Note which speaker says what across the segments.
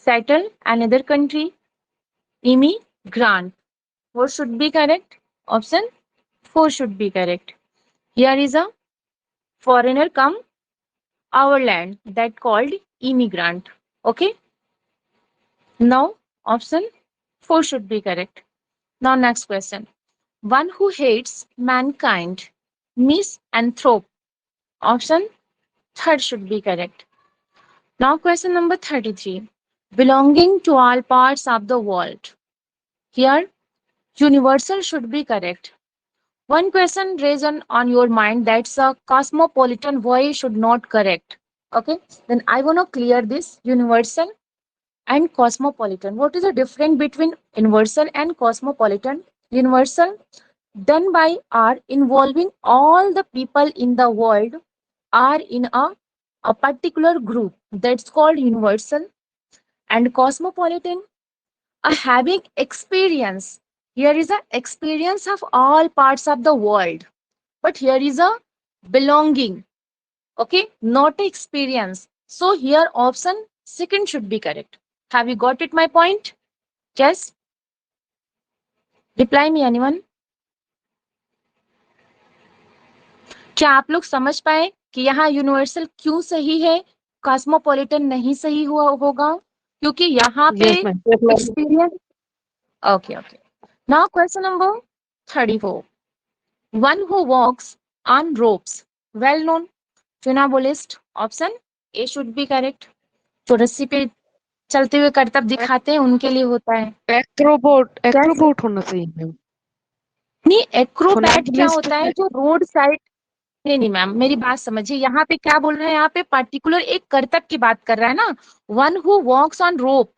Speaker 1: settle another country, immigrant. What should be correct? Option 4 should be correct. Here is a foreigner come our land that called immigrant. Okay. Now option 4 should be correct. Now next question. One who hates mankind, misanthrope. Option third should be correct. Now question number 33. Belonging to all parts of the world. Here universal should be correct. One question raised on your mind, that's a cosmopolitan, why should not correct. Okay, then I want to clear this universal and cosmopolitan. What is the difference between universal and cosmopolitan? Universal done by are involving all the people in the world are in a particular group, that's called universal. And cosmopolitan are having experience. Here is a experience of all parts of the world, but here is a belonging. Okay, not experience. So here option second should be correct. Have you got it my point? Yes, reply me anyone. क्या आप लोग समझ पाए कि यहाँ universal क्यों सही है, कॉस्मोपॉलिटन नहीं सही हुआ होगा? क्योंकि यहाँ पे
Speaker 2: Yes, ma'am. Yes, ma'am.
Speaker 1: Experience. Okay okay. Now question number 34. One who walks on ropes, well known funambulist. Option A should be correct. जो रस्सी पे चलते हुए करतब दिखाते हैं उनके लिए होता है.
Speaker 2: एक्रोबोट
Speaker 1: कैसे?
Speaker 2: एक्रोबोट होना चाहिए मैम.
Speaker 1: नहीं, एक्रोबैट क्या
Speaker 2: Funambulist
Speaker 1: होता है? जो रोड साइड. नहीं नहीं मैम, मेरी बात समझिए. यहाँ पे क्या बोल रहे हैं? यहाँ पे पर्टिकुलर एक करतब की बात कर रहा है ना. वन हु वॉक्स ऑन रोप,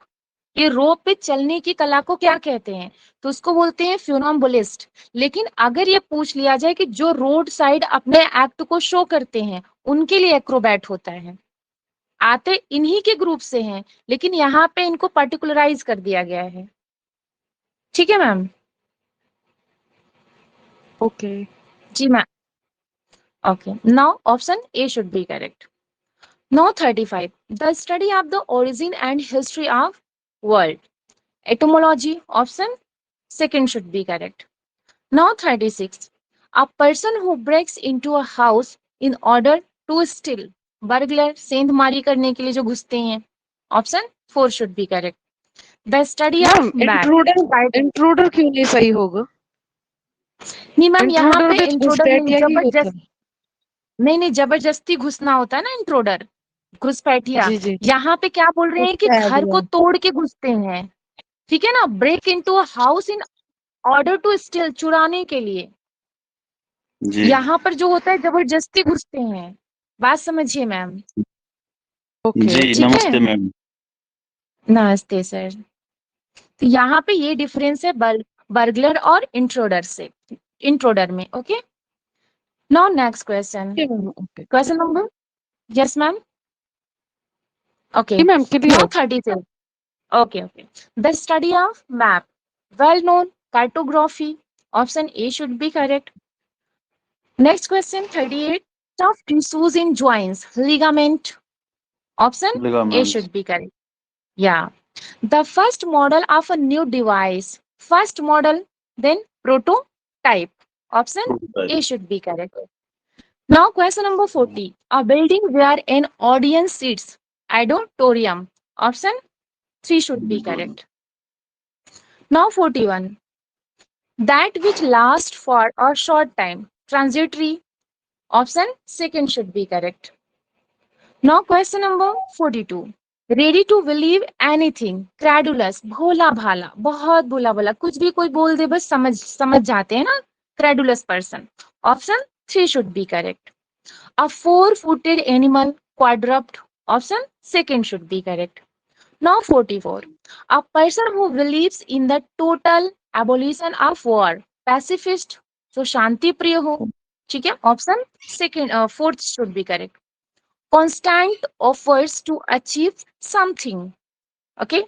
Speaker 1: ये रोप पे चलने की कला को क्या कहते हैं? तो उसको बोलते हैं फ्यूनम्बुलिस्ट. लेकिन अगर ये पूछ लिया जाए कि जो रोड साइड अपने एक्ट को शो करते हैं उनके लिए एक्रोबैट होता है, आते इन्हीं के ग्रुप से हैं, लेकिन यहाँ पे इनको पर्टिकुलराइज कर दिया गया है. ठीक है मैम?
Speaker 2: ओके.
Speaker 1: जी ma'am. Okay, now option A should be correct. Now 35. The study of the origin and history of world. Etymology. Option second should be correct. Now 36. A person who breaks into a house in order to steal. Burglar, सेंधमारी करने के लिए जो घुसते हैं. Option 4 should be correct. The study
Speaker 2: ma'am
Speaker 1: of map.
Speaker 2: Intruder क्यों नहीं सही होगा?
Speaker 1: नहीं मैम, यहाँ
Speaker 2: इंट्रूडर
Speaker 1: पे
Speaker 2: में
Speaker 1: इंट्रोडर नहीं,
Speaker 2: घुसपैठिया ही होता
Speaker 1: जबरदस्त. नहीं नहीं, जबरदस्ती घुसना होता है ना इंट्रोडर, घुसपैठिया.
Speaker 2: है. जी जी.
Speaker 1: यहाँ पे क्या बोल रहे हैं कि घर को तोड़ के घुसते हैं. ठीक है ना, break into a house in order to steal, चुराने के लिए.
Speaker 3: जी
Speaker 1: यहाँ पर जो होता है जबरदस्ती घुसते हैं. बात समझिए मैम.
Speaker 2: ओके.
Speaker 3: जी.
Speaker 1: ठीक है?
Speaker 3: नमस्ते मैम.
Speaker 1: नमस्ते सर. तो यहाँ पे ये डिफरेंस है बर्गलर और इंट्रोडर से, इंट्रोडर में. Okay, now next question.
Speaker 2: Okay.
Speaker 1: Question number. Yes ma'am. Okay,
Speaker 2: जी ma'am
Speaker 1: now
Speaker 2: clear.
Speaker 1: 36. Okay, okay. The study of map, well known cartography. Option A should be correct. Next question 38. Soft tissues in joints, ligament. Option A
Speaker 3: Ligaments.
Speaker 1: should be correct. Yeah. The first model of a new device. First model, then prototype. Option A should be correct. Now question number 40. A building where an audience sits. Auditorium. Option 3 should be correct. Now 41. That which lasts for a short time. Transitory. Option second should be correct. Now question number 42. Ready to believe anything. Credulous. भोला भाला, बहुत भोला भाला, कुछ भी कोई बोल दे बस समझ जाते हैं ना. Credulous person. Option 3 should be correct. A four-footed animal. Quadruped. Option second should be correct. Now 44. A person who believes in the total abolition of war. Pacifist. So शांति प्रिय हो. ठीक है. Option second, fourth should be correct. Constant efforts to achieve something. Okay.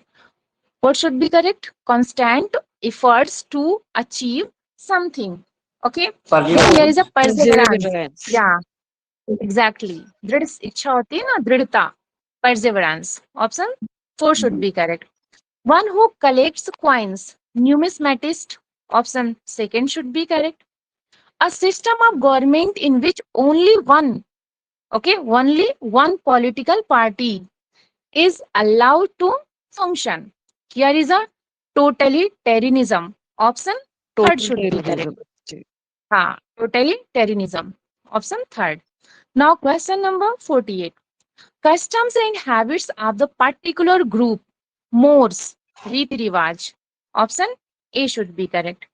Speaker 1: What should be correct? Constant efforts to achieve something. Okay. Here is a perseverance. Yeah. Exactly. दृढ़ इच्छा होती है ना, दृढ़ता. Perseverance. Option 4 should be correct. One who collects coins, numismatist. Option second should be correct. A system of government in which only one political party is allowed to function. Here is a totalitarianism. Option third
Speaker 2: Total
Speaker 1: should be correct.
Speaker 2: terrorism. जी.
Speaker 1: हाँ, totalitarianism. Option third. Now question number 48. Customs and habits of the particular group. Mores, रीति रिवाज. Option A should be correct.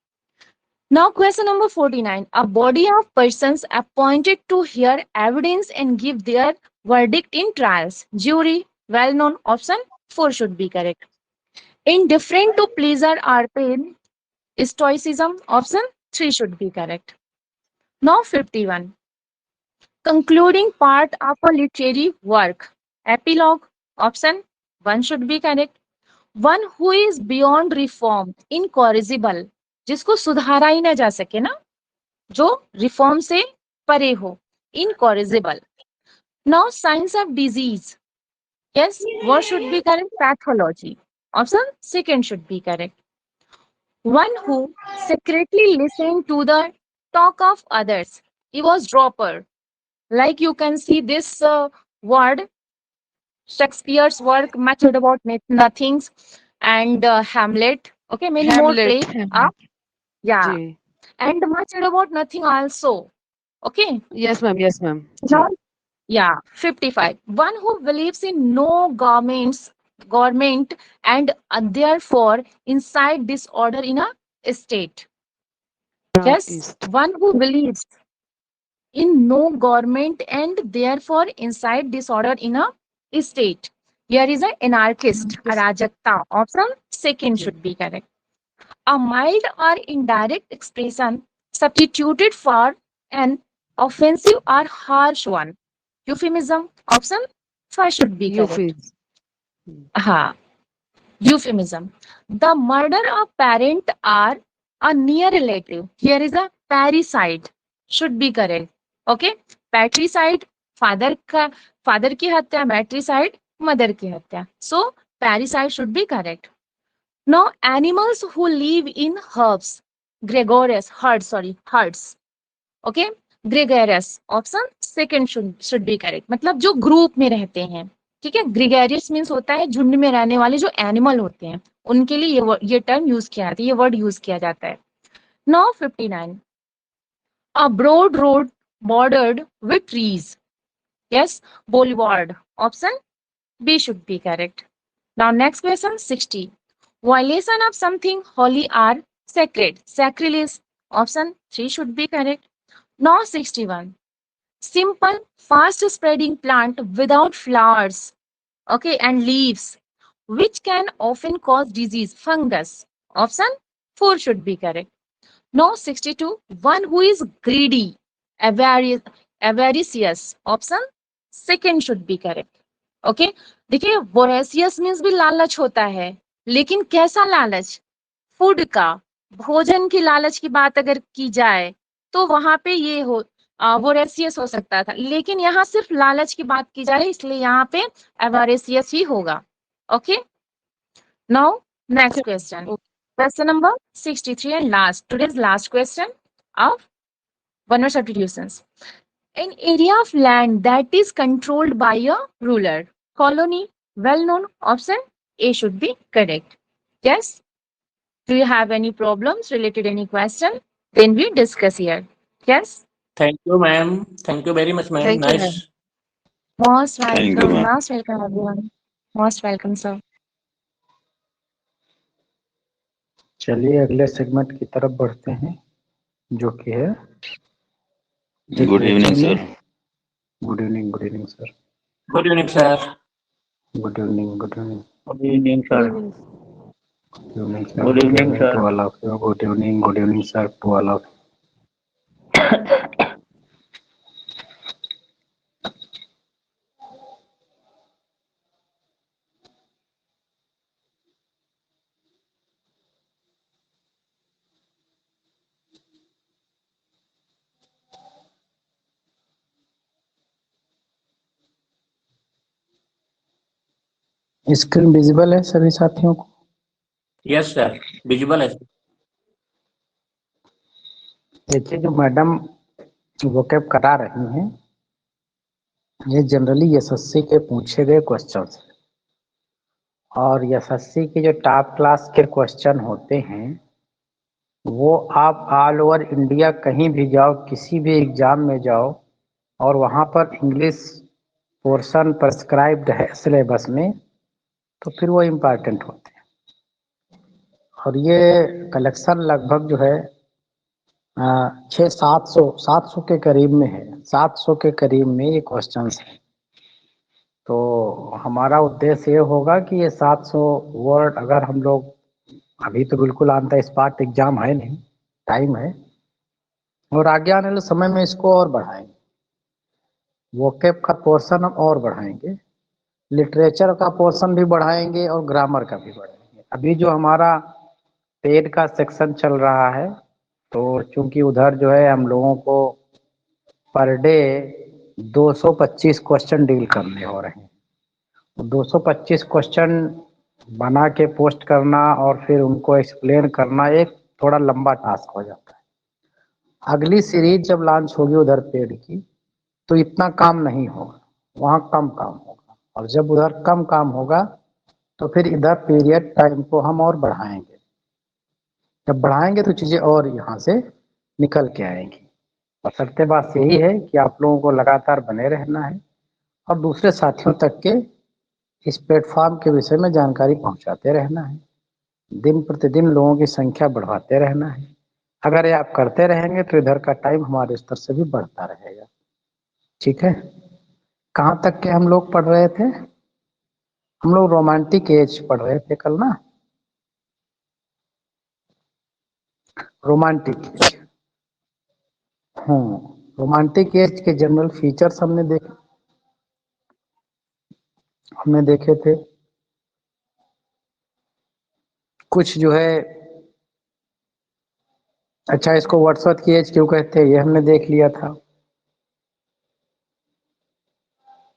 Speaker 1: Now question number 49. A body of persons appointed to hear evidence and give their verdict in trials. Jury, well known. Option 4 should be correct. Indifferent to pleasure or pain. Stoicism. Option 3 should be correct. Now 51. Concluding part of a literary work. Epilogue. Option 1 should be correct. One who is beyond reform, incorrigible, जिसको सुधारा ही ना जा सके ना, जो reform से परे हो, incorrigible. Now signs of disease. Yes, what should be correct? Pathology. Option second should be correct. One who secretly listened to the talk of others. He was dropper. Like you can see this word, Shakespeare's work, much about nothings, and Hamlet. Okay, many more
Speaker 2: Hamlet.
Speaker 1: plays.
Speaker 2: Hamlet.
Speaker 1: Yeah,
Speaker 2: ji.
Speaker 1: and much about nothing also. Okay.
Speaker 2: Yes, ma'am. Yes, ma'am.
Speaker 1: Now,
Speaker 2: ji.
Speaker 1: yeah, 55. One who believes in no government and therefore inside disorder in a state. Yes,
Speaker 2: Artist.
Speaker 1: one who believes in no government and therefore inside disorder in a state. Here is an anarchist, Arajakta. Option second should be correct. A mild or indirect expression substituted for an offensive or harsh one. Euphemism. Option first should be correct.
Speaker 2: Euphemism.
Speaker 1: Ha. Euphemism. The murder of parent or a near relative. Here is a parricide. Should be correct. Okay. Patricide. Father की हत्या. Matricide. Mother की हत्या. So parricide should be correct. Now animals who live in herds. Okay. Gregarious. Option second should be correct. मतलब जो group में रहते हैं. ठीक है. ग्रीगेरियस मीन्स होता है झुंड में रहने वाले जो एनिमल होते हैं उनके लिए ये टर्म यूज किया जाता है, ये वर्ड यूज किया जाता है. Now 59. A broad road bordered with trees. Yes, boulevard. Option B should be correct. Now next question 60. Violation of something holy or sacred. Sacrilege. Option 3 should be correct. Now 61. Simple, fast spreading plant without flowers. Okay, and leaves, which can often cause disease, fungus. Option 4 should be correct. Now 62. One who is greedy, avaricious. Option second should be correct. Okay, देखिए voracious means भी लालच होता है, लेकिन कैसा लालच? Food का, भोजन की लालच की बात अगर की जाए तो वहां पे ये वोरेसियस हो सकता था, लेकिन यहाँ सिर्फ लालच की बात की जा रही है इसलिए यहाँ पे एवारेसियस ही होगा. Okay. Now next question. Question number 63 and today's last question of one word substitutions. An area of land that is controlled by a ruler. Colony, well known. Option A should be correct. Yes. Do you have any problems related any question? Then we discuss here. Yes.
Speaker 4: Thank you, ma'am. Thank you very much, ma'am.
Speaker 2: Thank you,
Speaker 4: Nice.
Speaker 2: ma'am.
Speaker 1: Most
Speaker 3: Thank you,
Speaker 1: welcome.
Speaker 3: ma'am.
Speaker 1: Most welcome, everyone. Most welcome, sir.
Speaker 5: चलिए अगले segment की तरफ बढ़ते हैं जो कि है
Speaker 3: Good evening, sir.
Speaker 5: Good evening sir.
Speaker 4: Good evening, sir.
Speaker 5: Good evening
Speaker 4: Good evening, sir.
Speaker 5: Sir.
Speaker 4: Good evening, sir.
Speaker 5: To all of you. Good evening sir to all of. Screen visible है सभी साथियों को?
Speaker 4: यस सर, विजिबल है।
Speaker 5: देखिए जो madam vocab करा रही हैं ये जनरली एसएससी के पूछे गए क्वेश्चंस हैं और एसएससी के जो टॉप क्लास के क्वेश्चन होते हैं वो आप ऑल ओवर इंडिया कहीं भी जाओ, किसी भी एग्जाम में जाओ और वहाँ पर इंग्लिश पोर्शन प्रेस्क्राइब्ड है सिलेबस में तो फिर वो इम्पॉर्टेंट होते हैं। और ये कलेक्शन लगभग जो है 700 के करीब में है, 700 के करीब में ये क्वेश्चंस हैं। तो हमारा उद्देश्य ये होगा कि ये 700 वर्ड अगर हम लोग, अभी तो बिल्कुल ऑन द स्पॉट एग्जाम है नहीं, टाइम है, और आगे आने वाले समय में इसको और बढ़ाएंगे, वोकैब का पोर्शन हम और बढ़ाएंगे, लिटरेचर का पोर्शन भी बढ़ाएंगे और ग्रामर का भी बढ़ाएंगे। अभी जो हमारा पेड का सेक्शन चल रहा है तो चूंकि उधर जो है हम लोगों को पर डे 225 क्वेश्चन डील करने हो रहे हैं। 225 क्वेश्चन बना के पोस्ट करना और फिर उनको एक्सप्लेन करना एक थोड़ा लंबा टास्क हो जाता है। अगली सीरीज जब लॉन्च होगी उधर पेड की तो इतना काम नहीं होगा, वहाँ कम काम होगा, और जब उधर कम काम होगा तो फिर इधर पीरियड टाइम को हम और बढ़ाएंगे। जब बढ़ाएंगे तो चीज़ें और यहाँ से निकल के आएंगी। और सत्य बात यही है कि आप लोगों को लगातार बने रहना है और दूसरे साथियों तक के इस प्लेटफॉर्म के विषय में जानकारी पहुंचाते रहना है, दिन प्रतिदिन लोगों की संख्या बढ़ाते रहना है। अगर ये आप करते रहेंगे तो इधर का टाइम हमारे स्तर से भी बढ़ता रहेगा। ठीक है, कहाँ तक के हम लोग पढ़ रहे थे? हम लोग रोमांटिक एज पढ़ रहे थे कल ना, रोमांटिक एज। रोमांटिक एज के जनरल फीचर्स हमने देखे थे। कुछ जो है, अच्छा इसको वर्ड्सवर्थ की एज क्यों कहते हैं ये हमने देख लिया था।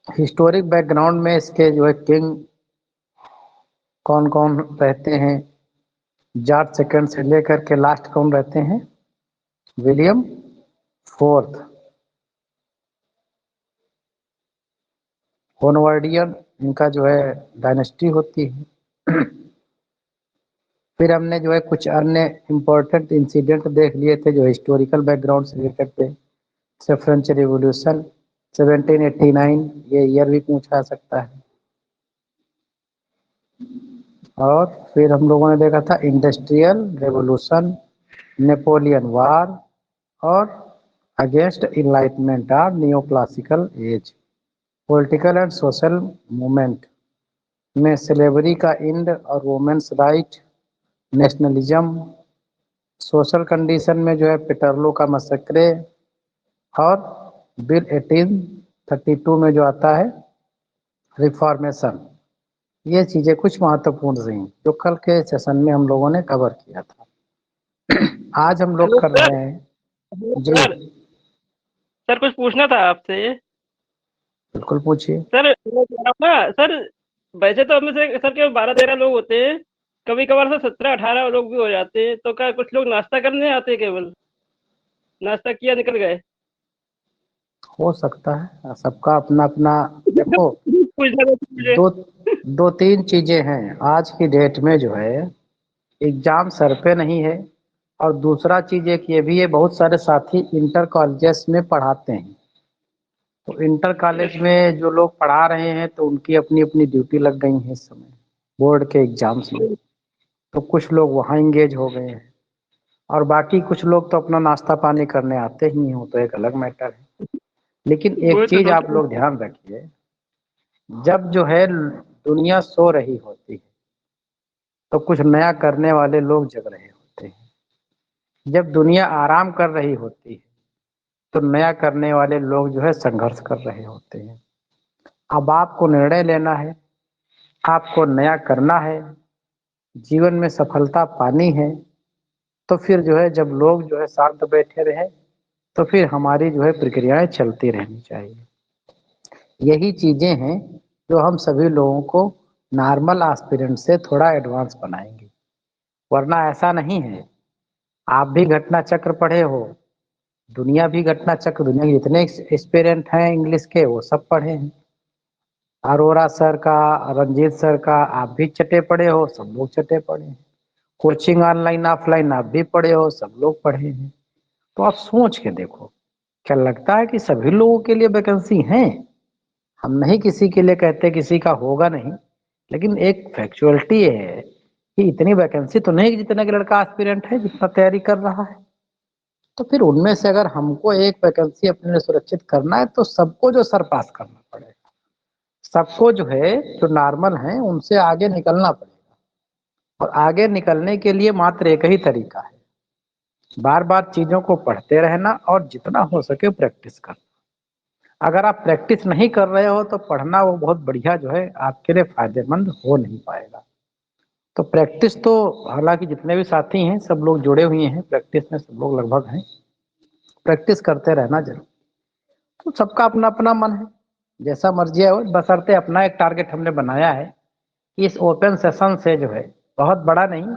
Speaker 5: हिस्टोरिक बैकग्राउंड में इसके जो है किंग कौन कौन रहते हैं, जॉर्ज सेकंड से लेकर के लास्ट कौन रहते हैं, विलियम फोर्थ। होनवर्डियन इनका जो है डायनेस्टी होती है। फिर हमने जो है कुछ अन्य इम्पोर्टेंट इंसिडेंट देख लिए थे जो हिस्टोरिकल बैकग्राउंड से रिलेटेड थे, जैसे फ्रेंच रिवॉल्यूशन 1789, ये ईयर भी पूछा सकता है। और फिर हम लोगों ने देखा था इंडस्ट्रियल रेवोल्यूशन, नेपोलियन वार और अगेंस्ट इनलाइटमेंट और neo classical age. Political and social movement में स्लेवरी का एंड और women's right, nationalism, social condition में जो है पिटरलो का मसक्रे और बिल 1832 में जो आता है रिफॉर्मेशन। ये चीजें कुछ महत्वपूर्ण रही जो कल के सेशन में हम लोगों ने कवर किया था। आज हम लोग कर रहे हैं जी।
Speaker 6: सर सर कुछ पूछना था आपसे।
Speaker 5: बिल्कुल पूछिए।
Speaker 6: सर वो कह रहा हूँ ना सर, वैसे तो हमें से सर केवल 12-13 लोग होते हैं, कभी कभार से 17-18 लोग भी हो जाते हैं, तो क्या कुछ लोग नाश्ता करने आते हैं, केवल नाश्ता किया निकल गए?
Speaker 5: हो सकता है, सबका अपना अपना। देखो
Speaker 6: पूछना था मुझे।
Speaker 5: दो तीन चीजें हैं आज की डेट में जो है, एग्जाम सर पे नहीं है और दूसरा चीज एक ये भी है, बहुत सारे साथी इंटर कॉलेजेस में पढ़ाते हैं। तो इंटर कॉलेज में जो लोग पढ़ा रहे हैं तो उनकी अपनी अपनी ड्यूटी लग गई है इस समय बोर्ड के एग्जाम्स में, तो कुछ लोग वहाँ एंगेज हो गए हैं और बाकी कुछ लोग तो अपना नाश्ता पानी करने आते ही हैं, वो तो एक अलग मैटर है। लेकिन एक चीज आप लोग ध्यान रखिए, जब जो है दुनिया सो रही होती है तो कुछ नया करने वाले लोग जग रहे होते हैं, जब दुनिया आराम कर रही होती है तो नया करने वाले लोग जो है संघर्ष कर रहे होते हैं। अब आपको निर्णय लेना है, आपको नया करना है, जीवन में सफलता पानी है, तो फिर जो है जब लोग जो है शांत बैठे रहे तो फिर हमारी जो है प्रक्रियाएं चलती रहनी चाहिए। यही चीजें हैं जो हम सभी लोगों को नॉर्मल एस्पिरेंट से थोड़ा एडवांस बनाएंगे, वरना ऐसा नहीं है। आप भी घटना चक्र पढ़े हो, दुनिया भी घटना चक्र, दुनिया के जितने एस्पिरेंट हैं इंग्लिश के वो सब पढ़े हैं। अरोरा सर का, रंजीत सर का आप भी चटे पड़े हो, सब लोग चटे पड़े हैं। कोचिंग ऑनलाइन ऑफलाइन आप भी पढ़े हो, सब लोग पढ़े हैं। तो आप सोच के देखो, क्या लगता है कि सभी लोगों के लिए वैकेंसी है? हम नहीं किसी के लिए कहते किसी का होगा नहीं, लेकिन एक फैक्चुअलिटी है कि इतनी वैकेंसी तो नहीं कि जितना कि लड़का एस्पिरेंट है जितना तैयारी कर रहा है। तो फिर उनमें से अगर हमको एक वैकेंसी अपने लिए सुरक्षित करना है तो सबको जो सर पास करना पड़ेगा, सबको जो है जो नॉर्मल है उनसे आगे निकलना पड़ेगा। और आगे निकलने के लिए मात्र एक ही तरीका है, बार बार चीजों को पढ़ते रहना और जितना हो सके प्रैक्टिस करना। अगर आप प्रैक्टिस नहीं कर रहे हो तो पढ़ना वो बहुत बढ़िया जो है आपके लिए फायदेमंद हो नहीं पाएगा। तो प्रैक्टिस तो हालांकि जितने भी साथी हैं सब लोग जुड़े हुए हैं प्रैक्टिस में, सब लोग लगभग हैं, प्रैक्टिस करते रहना जरूर। तो सबका अपना अपना मन है, जैसा मर्जी है, बशर्ते अपना एक टारगेट हमने बनाया है कि इस ओपन सेशन से जो है, बहुत बड़ा नहीं,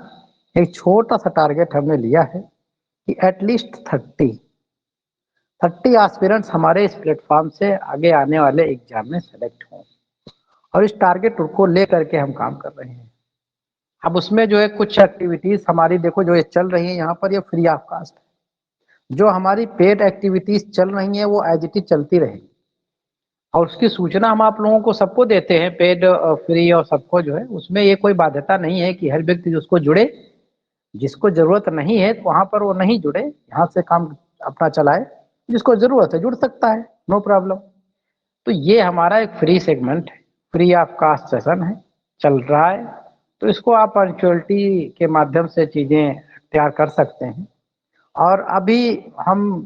Speaker 5: एक छोटा सा टारगेट हमने लिया है कि एटलीस्ट 30 एस्पिरेंट्स हमारे इस प्लेटफॉर्म से आगे आने वाले एग्जाम में सेलेक्ट हों, और इस टारगेट को लेकर के हम काम कर रहे हैं। अब उसमें जो है कुछ एक्टिविटीज हमारी देखो जो ये चल रही है यहाँ पर, ये फ्री ऑफ कास्ट है। जो हमारी पेड एक्टिविटीज चल रही हैं वो एज इट इज चलती रहेगी, और उसकी सूचना हम आप लोगों को सबको देते हैं, पेड फ्री और सबको जो है, उसमें ये कोई बाध्यता नहीं है कि हर व्यक्ति उसको जुड़े। जिसको जरूरत नहीं है तो वहां पर वो नहीं जुड़े, यहाँ से काम अपना चलाए। जिसको जरूरत है जुड़ सकता है, नो प्रॉब्लम। तो ये हमारा एक फ्री सेगमेंट है, फ्री ऑफ कास्ट सेशन है, चल रहा है। तो इसको आप पंक्चुअलिटी के माध्यम से चीजें तैयार कर सकते हैं। और अभी हम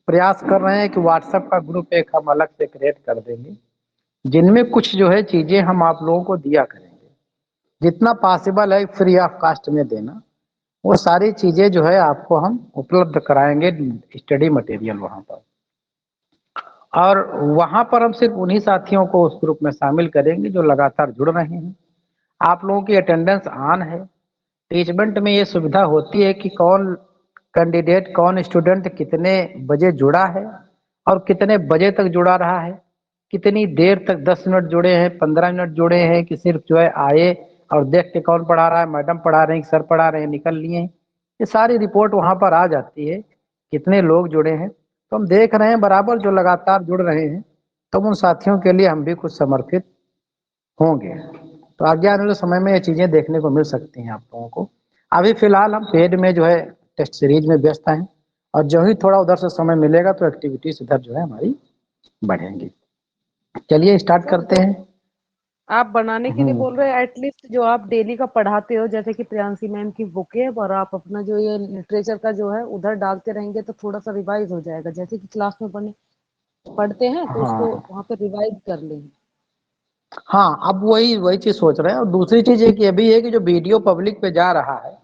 Speaker 5: प्रयास कर रहे हैं कि व्हाट्सएप का ग्रुप एक हम अलग से क्रिएट कर देंगे, जिनमें कुछ जो है चीजें हम आप लोगों को दिया करेंगे, जितना पॉसिबल है फ्री ऑफ कास्ट में देना, वो सारी चीजें जो है आपको हम उपलब्ध कराएंगे, स्टडी मटेरियल वहां पर। और वहां पर हम सिर्फ उन्हीं साथियों को उस ग्रुप में शामिल करेंगे जो लगातार जुड़ रहे हैं। आप लोगों की अटेंडेंस ऑन है। टीचमेंट में ये सुविधा होती है कि कौन कैंडिडेट, कौन स्टूडेंट कितने बजे जुड़ा है और कितने बजे तक जुड़ा रहा है, कितनी देर तक, 10 मिनट जुड़े हैं, 15 मिनट जुड़े हैं, कि सिर्फ जो है आए और देख के कौन पढ़ा रहा है, मैडम पढ़ा रहे हैं, सर पढ़ा रहे हैं, निकल लिए। ये सारी रिपोर्ट वहां पर आ जाती है, कितने लोग जुड़े हैं। तो हम देख रहे हैं बराबर जो लगातार जुड़ रहे हैं, तो उन साथियों के लिए हम भी कुछ समर्पित होंगे। तो आगे आने वाले समय में ये चीजें देखने को मिल सकती हैं आप लोगों को। अभी फिलहाल हम पेड में जो है टेस्ट सीरीज में व्यस्त हैं, और जो ही थोड़ा उधर से समय मिलेगा तो एक्टिविटीज इधर जो है हमारी बढ़ेंगी। चलिए स्टार्ट करते हैं।
Speaker 2: आप बनाने के लिए बोल रहे हैं, एटलीस्ट जो आप डेली का पढ़ाते हो, जैसे कि प्रियांशी मैम की बुक है, और आप अपना जो ये लिटरेचर का जो है उधर डालते रहेंगे तो थोड़ा सा रिवाइज हो जाएगा। जैसे कि क्लास में पढ़ते हैं तो उसको वहाँ पे रिवाइज कर लेंगे।
Speaker 5: हाँ, अब वही चीज सोच रहे हैं। और दूसरी चीज एक ये भी है कि जो वीडियो पब्लिक पे जा रहा है,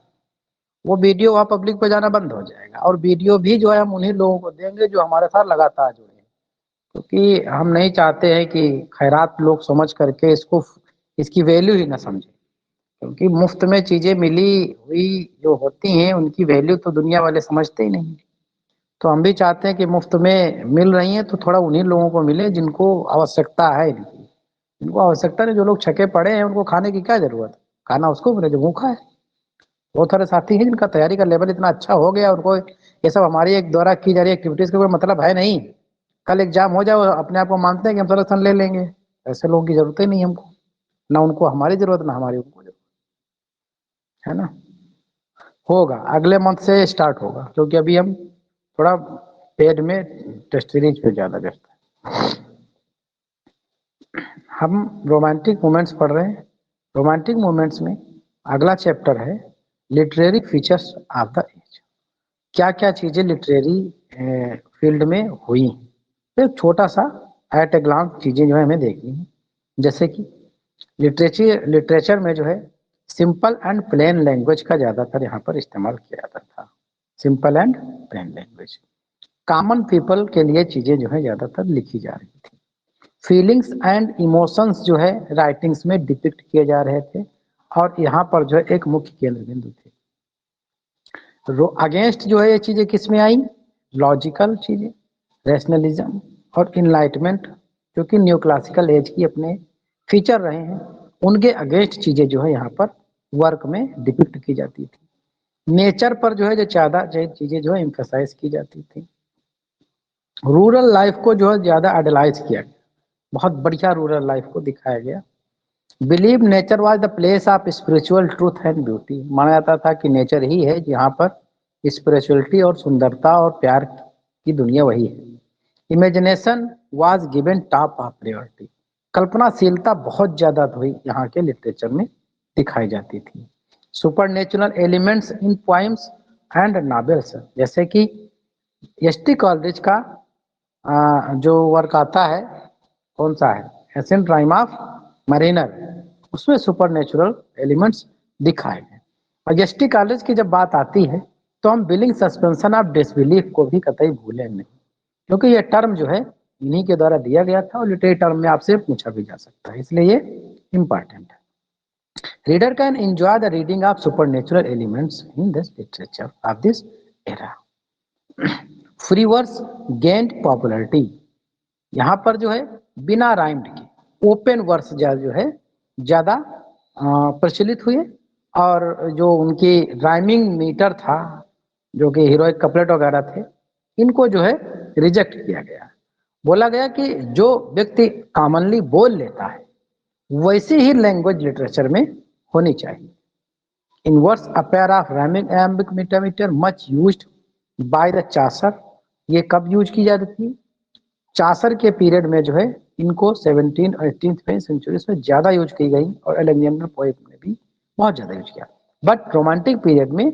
Speaker 5: वो वीडियो वहाँ पब्लिक पे जाना बंद हो जाएगा, और वीडियो भी जो है हम उन्हीं लोगों को देंगे जो हमारे साथ लगातार जुड़े हैं। क्योंकि हम नहीं चाहते हैं कि खैरात लोग समझ करके इसकी वैल्यू ही ना समझे, क्योंकि मुफ्त में चीजें मिली हुई जो होती हैं उनकी वैल्यू तो दुनिया वाले समझते ही नहीं। तो हम भी चाहते हैं कि मुफ्त में मिल रही हैं तो थोड़ा उन्हीं लोगों को मिले जिनको आवश्यकता है इनकी। जिनको आवश्यकता नहीं, जो लोग छके पड़े हैं उनको खाने की क्या जरूरत है, खाना उसको मिले जो भूखा है। बहुत सारे साथी हैं जिनका तैयारी का लेवल इतना अच्छा हो गया, उनको ये सब हमारी एक द्वारा की जा रही एक्टिविटीज का कोई मतलब है नहीं। कल एग्जाम हो जाए अपने आप को मानते हैं कि हम सिलेक्शन ले लेंगे। ऐसे लोगों की जरूरत ही नहीं हमको, ना उनको हमारी जरूरत, ना हमारी उनको जरूरत, है ना। होगा अगले मंथ से स्टार्ट होगा, क्योंकि अभी हम थोड़ा पेड में टेस्ट सीरीज पे ज्यादा व्यस्त है। हम रोमांटिक मोमेंट्स पढ़ रहे हैं। रोमांटिक मोमेंट्स में अगला चैप्टर है literary features of the age. क्या क्या चीजें लिटरेरी फील्ड में हुई, एक छोटा सा एट ए ग्लांस चीजें जो है हमें देखनी है। जैसे कि लिटरेचर में जो है सिंपल एंड प्लेन लैंग्वेज का ज्यादातर यहाँ पर इस्तेमाल किया जाता था। Simple and plain language, common people के लिए चीजें जो है ज्यादातर लिखी जा रही थी। फीलिंग्स एंड इमोशंस जो है राइटिंग्स में डिपिक्ट किए जा रहे थे और यहाँ पर जो है एक मुख्य केंद्र बिंदु थे। अगेंस्ट जो है ये चीजें किस में आई, लॉजिकल चीजें, रैशनलिज्म और इनलाइटमेंट, जो कि न्यू क्लासिकल एज की अपने फीचर रहे हैं, उनके अगेंस्ट चीजें जो है यहाँ पर वर्क में डिपिक्ट की जाती थी। नेचर पर जो है जो ज्यादा चीजें जो है एम्फसाइज की जाती थी। रूरल लाइफ को जो है ज्यादा आइडलाइज किया गया, बहुत बढ़िया रूरल लाइफ को दिखाया गया। Believe nature was the place of spiritual truth and beauty, माना जाता था कि नेचर ही है जहाँ पर स्पिरिचुअलिटी और सुंदरता और प्यार की दुनिया वही है। Imagination was given top of priority, कल्पनाशीलता बहुत ज्यादा हुई यहाँ के लिटरेचर में दिखाई जाती थी। Super natural elements in poems and novels, जैसे कि एस.टी. कॉलरिज का जो वर्क आता है, कौन सा है, एसेंट राइम ऑफ मरीनर, उसमें सुपर नेचुरल एलिमेंट्स दिखाए गए। और एस.टी. कॉलरिज की जब बात आती है तो हम बिलिंग सस्पेंशन ऑफ डिसबिलीफ को भी कतई भूलें नहीं, क्योंकि ये टर्म जो है इन्हीं के द्वारा दिया गया था और लिटरेरी टर्म में आपसे पूछा भी जा सकता है, इसलिए ये इंपॉर्टेंट है। Reader can enjoy the reading of supernatural elements in this literature of this era. Free verse gained popularity, यहाँ पर जो है बिना राइम्ड के ओपन वर्स जो है ज्यादा प्रचलित हुए, और जो उनकी राइमिंग मीटर था, जो कि हीरोइक कपलेट वगैरह थे, इनको जो है रिजेक्ट किया गया। बोला गया कि जो व्यक्ति कॉमनली बोल लेता है वैसी ही लैंग्वेज लिटरेचर में होनी चाहिए। In verse a pair of rhyming iambic meter much used by the Chaucer, ये कब यूज की जाती थी, चासर के पीरियड में जो है इनको 17 और 18th सेंचुरीज में ज्यादा यूज की गई और अलेक्जेंडर पोएट ने भी बहुत ज्यादा यूज किया, बट रोमांटिक पीरियड में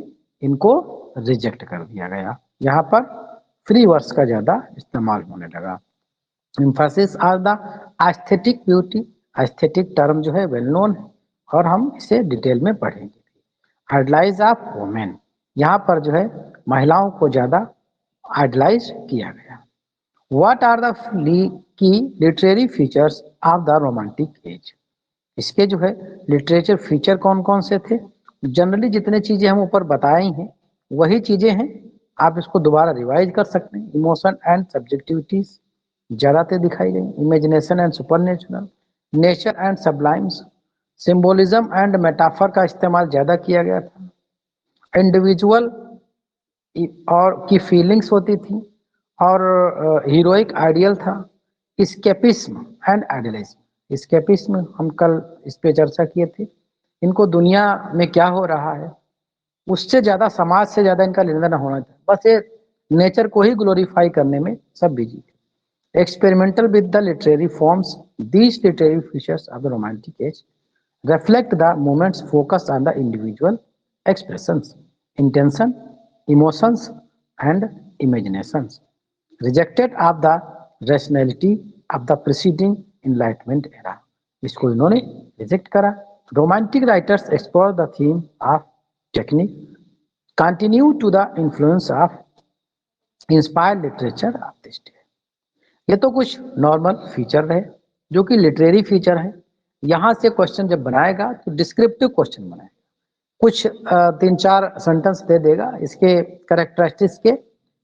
Speaker 5: इनको रिजेक्ट कर दिया गया। यहाँ पर फ्री वर्स का ज्यादा इस्तेमाल होने लगा। Emphasis on the aesthetic beauty, aesthetic term जो है वेल नोन है और हम इसे डिटेल में पढ़ेंगे। आइडलाइज ऑफ वुमेन, यहाँ पर जो है महिलाओं को ज्यादा आइडलाइज किया गया। What are the key literary features of the romantic age, इसके जो है लिटरेचर फीचर कौन कौन से थे। जनरली जितने चीजें हम ऊपर बताई हैं वही चीजें हैं, आप इसको दोबारा रिवाइज कर सकते हैं। इमोशन एंड सब्जेक्टिविटीज ज्यादातर दिखाई गई, imagination and supernatural, nature and सब्लाइम्स, symbolism and metaphor का इस्तेमाल ज्यादा किया गया था। इंडिविजुअल और की फीलिंग्स होती थी और हीरोइक आइडियल था। स्केपिज्म एंड आइडियलिज्म, स्केपिज्म हम कल इस पे चर्चा किए थे, इनको दुनिया में क्या हो रहा है उससे ज्यादा, समाज से ज्यादा इनका लेना देना होना था, बस ये नेचर को ही ग्लोरीफाई करने में सब बिजी थे। Experimental with the literary forms, these literary features of the romantic as reflect the moment's focus on the individual expressions, intention, emotions and imaginations, rejected of the rationality of the preceding enlightenment era, इसको इन्होंने reject करा। Romantic writers explore the theme of technique, continue to the influence of inspired literature of this day. ये तो कुछ normal feature रहे जो कि literary feature है। यहाँ से क्वेश्चन जब बनाएगा तो डिस्क्रिप्टिव क्वेश्चन बनाएगा, कुछ 3-4 सेंटेंस दे देगा इसके कैरेक्टरिस्टिक्स के,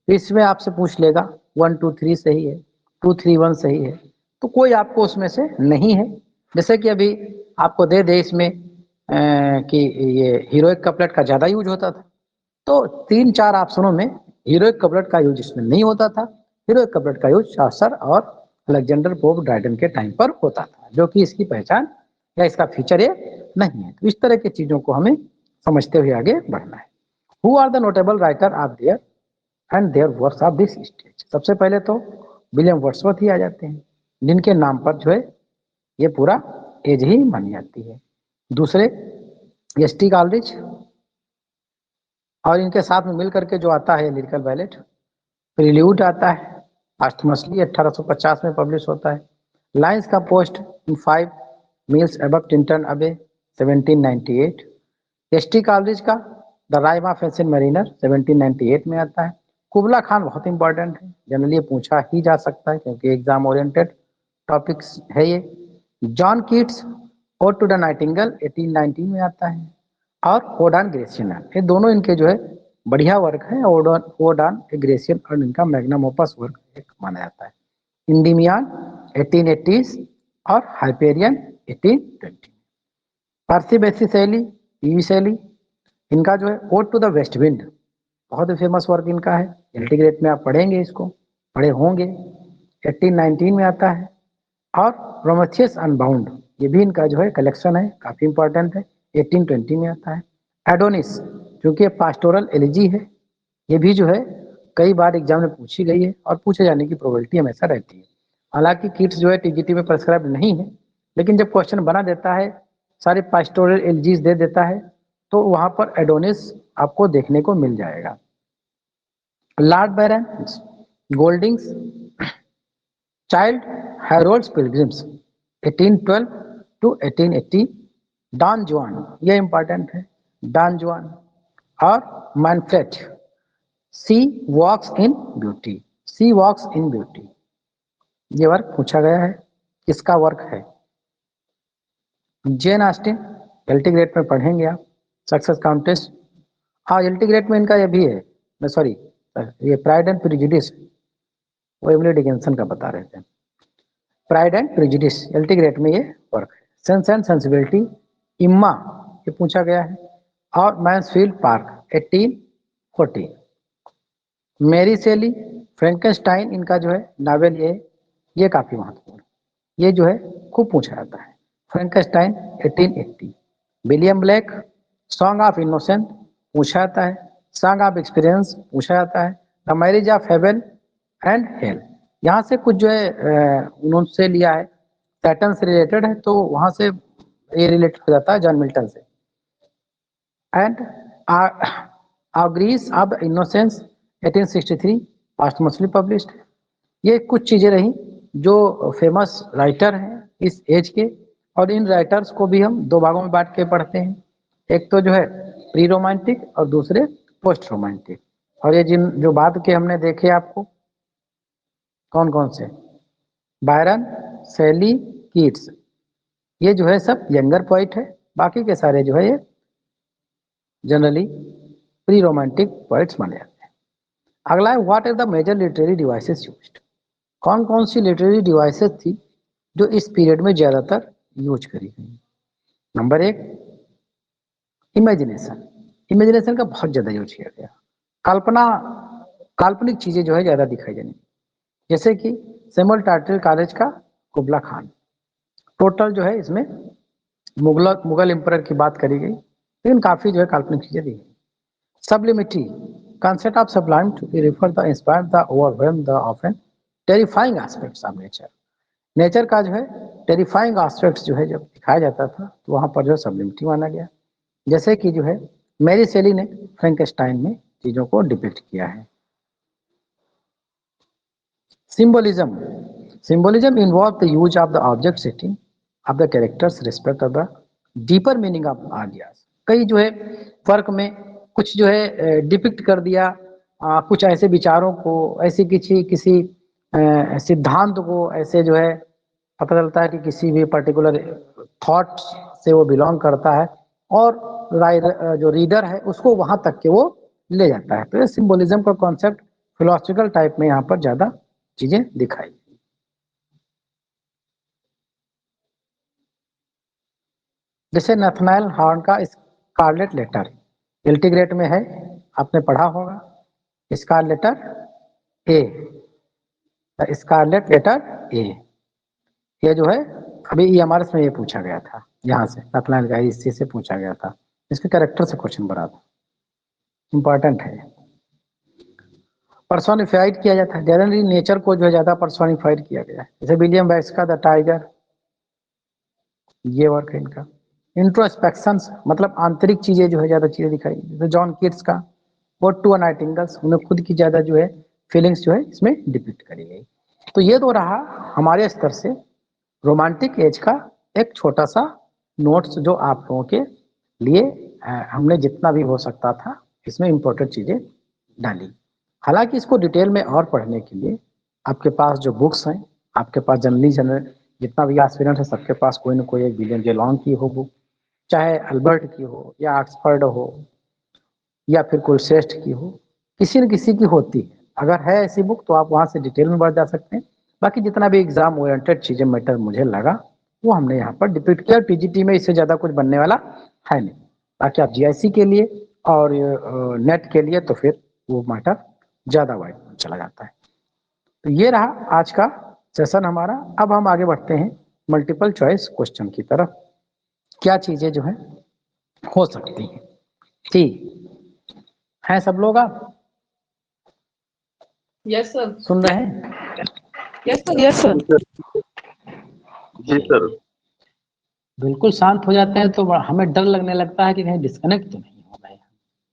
Speaker 5: इसमें आपसे पूछ लेगा 1 2 3 सही है, 2 3 1 सही है, तो कोई आपको उसमें से नहीं है। जैसे कि अभी आपको दे दे इसमें कि ये हीरोइक कपलेट का ज्यादा यूज होता था, तो 3-4 ऑप्शनों में हीरोइक कपलेट का यूज इसमें नहीं होता था। हीरोइक कपलेट का यूज चासर और अलेक्जेंडर पोप ड्राइडन के टाइम पर होता था, जो कि इसकी पहचान या इसका फीचर ये नहीं है। तो इस तरह की चीजों को हमें समझते हुए आगे बढ़ना है। Who are the notable writer of their and their works of this stage, सबसे पहले तो विलियम वर्ड्सवर्थ ही आ जाते हैं, जिनके नाम पर जो है ये पूरा एज ही मानी जाती है। दूसरे एस.टी. कॉलरिज, और इनके साथ में मिल करके जो आता है लिरिकल बैलेट, प्रिल्यूड आता है पोस्टमसली 1850 में पब्लिश होता है। लाइन्स का पोस्ट इन 5 मील्स अबव टिंटन अबे 1798। एस.टी. कॉलरिज का the rhyme of ancient Mariner 1798 में आता है। कुबला खान बहुत इंपॉर्टेंट है, जनरली पूछा ही जा सकता है क्योंकि एग्जाम ओरिएंटेड टॉपिक्स है ये। John Keats ode to the nightingale 1819 में आता है, और ओड ऑन ग्रेसियन, ये दोनों इनके जो है बढ़िया वर्क है। ओड ऑन ग्रेसियन और इनका मैग्नम ओपस वर्क एक माना जाता है। इंडिमियान 1880s और हाइपेरियन 1820। पर्सी बेसी शैली, पीवी शैली, इनका जो है ode to the west wind, बहुत ही फेमस वर्क इनका है। एल्टीग्रेट में आप पढ़ेंगे, इसको पढ़े होंगे। 1819 में आता है। और प्रोमेथियस अनबाउंड, ये भी इनका जो है कलेक्शन है, काफी इंपॉर्टेंट है, 1820 में आता है। एडोनिस, क्योंकि पास्टोरल एलिजी है, ये भी जो है कई बार एग्जाम में पूछी गई है और पूछे जाने की प्रोबेबिलिटी हमेशा रहती है। हालांकि कीट्स जो है टीजीटी में प्रेस्क्राइब नहीं है, लेकिन जब क्वेश्चन बना देता है, सारे पास्टोरल एलिजीज दे देता है, तो वहां पर एडोनिस आपको देखने को मिल जाएगा। Lord Byron, Goldings, Childe Harold's pilgrims 1812 to 1880, Don Juan, ये इंपॉर्टेंट है, डॉन जुआन, और Manfred, she walks in beauty, she walks in beauty, ये वर्क पूछा गया है, किसका वर्क है? जेन ऑस्टिन, एल्टीग्रेट में पढ़ेंगे आप, सक्सेस काउंटेस्ट। हाँ, एल्टीग्रेट में इनका ये भी है, सॉरी, ये प्राइड एंड प्रेजुडिस, वो एमिली डिकिंसन का बता रहे थे। प्राइड एंड प्रेजुडिस एल्टीग्रेट में ये वर्क है। सेंस एंड सेंसिबिलिटी, इम्मा, ये पूछा गया है, और मैंसफील्ड पार्क 1840। मेरी सेली, फ्रैंकेनस्टाइन, इनका जो है नावल ये काफी महत्वपूर्ण, ये जो है खूब पूछा जाता है। Frankenstein 1880। William black, song of innocent पूछा जाता है, सॉन्ग ऑफ एक्सपीरियंस पूछा जाता है, the marriage of heaven and hell, यहाँ से कुछ जो है उन्होंने लिया है, सैटर्न से रिलेटेड है, तो वहां से ये रिलेटेड हो जाता है जॉन मिल्टन से। And Greece of the innocence 1863 posthumously published. ये कुछ चीजें रही जो फेमस राइटर हैं इस एज के, और इन राइटर्स को भी हम दो भागों में बांट के पढ़ते हैं, एक तो जो है प्री रोमांटिक और दूसरे पोस्ट रोमांटिक। और ये जिन जो बाद के हमने देखे आपको कौन कौन से, बायरन, शैली, कीट्स, ये जो है सब यंगर पोइट है, बाकी के सारे जो है ये जनरली प्री रोमांटिक पोइट्स माने जाते हैं। अगला है what are the major literary devices used, कौन कौन सी लिटरेरी डिवाइसेस थी जो इस पीरियड में ज्यादातर यूज करी गई। नंबर 1, इमेजिनेशन, इमेजिनेशन का बहुत ज्यादा यूज किया गया। काल्पनिक चीजें जो है ज्यादा दिखाई जानी, जैसे कि सैमुअल टार्टल कॉलेज का कुबला खान, टोटल जो है इसमें मुगल एम्परर की बात करी गई, लेकिन काफी जो है काल्पनिक चीजें दी गई। सब्लिमिटी, concept of sublime to be refer the inspired the overwhelm the often terrifying aspects of nature, nature का जो है टेरिफाइंग एस्पेक्ट्स जो है जब दिखाया जाता था तो वहां पर जो सब्लिमिटी माना गया, जैसे कि जो है मैरी सेली ने फ्रैंकेनस्टाइन में चीजों को डिपिक्ट किया है। Symbolism, symbolism involve the use of the object setting of the characters respect of the deeper meaning of ideas, कई जो है वर्क में कुछ जो है डिपिक्ट कर दिया, कुछ ऐसे विचारों को, ऐसी किसी सिद्धांत को ऐसे जो है पता चलता है कि किसी भी पर्टिकुलर थॉट से वो बिलोंग करता है, और जो रीडर है उसको वहां तक के वो ले जाता है। तो ये सिंबोलिज्म का कॉन्सेप्ट फिलोसफिकल टाइप में यहाँ पर ज्यादा चीजें दिखाई। जैसे नथनाएल हॉर्न का स्कारलेट लेटर, एल्टीग्रेट में है, आपने पढ़ा होगा, scarlet letter A, scarlet letter A, ये जो है अभी ईएमआरएस में ये पूछा गया था, यहाँ से नथनाएल का इसी से पूछा गया था, इसके कैरेक्टर से क्वेश्चन बना था, इंपॉर्टेंट है। पर्सोनिफाइड किया जाता है, जनरली नेचर को जो है ज्यादा पर्सोनिफाइड किया गया है, जैसे विलियम बैक्स का द टाइगर, ये वर्क है इनका। इंट्रोस्पेक्शन, मतलब आंतरिक चीजें जो है ज्यादा चीजें दिखाई, जैसे जॉन कीट्स का वोट टू अ नाइटिंगेल, उन्हें खुद की ज्यादा जो है फीलिंग्स जो है इसमें डिपिक्ट करी गई। तो ये तो रहा हमारे स्तर से रोमांटिक एज का एक छोटा सा नोट्स जो आप लोगों के लिए हमने जितना भी हो सकता था इसमें इंपॉर्टेंट चीजें डाली। हालांकि इसको डिटेल में और पढ़ने के लिए आपके पास जो बुक्स हैं आपके पास जनरल जितना भी एस्पिरेंट है सबके पास कोई ना कोई एक विलियम जे लॉन्ग की हो बुक, चाहे अल्बर्ट की हो या ऑक्सफोर्ड हो या फिर कुलश्रेष्ठ की हो, किसी न किसी की होती है। अगर है ऐसी बुक तो आप वहाँ से डिटेल में बढ़ जा सकते हैं। बाकी जितना भी एग्जाम ओरिएंटेड चीजें मैटर मुझे लगा वो हमने यहाँ पर डिपिक्ट किया। टीजीटी में इससे ज्यादा कुछ बनने वाला है नहीं। बाकी आप जीआईसी के लिए और नेट के लिए तो फिर वो मैटर ज्यादा वाइड चला जाता है। तो ये रहा आज का सेशन हमारा। अब हम आगे बढ़ते हैं मल्टीपल चॉइस क्वेश्चन की तरफ। क्या चीजें जो है हो सकती हैं, ठीक है सब लोग? आप
Speaker 2: यस सर।
Speaker 5: सुन रहे हैं?
Speaker 2: Yes sir. Yes sir.
Speaker 3: जी सर।
Speaker 5: बिल्कुल शांत हो जाते हैं तो हमें डर लगने लगता है कि कहीं डिस्कनेक्ट तो नहीं हो गए,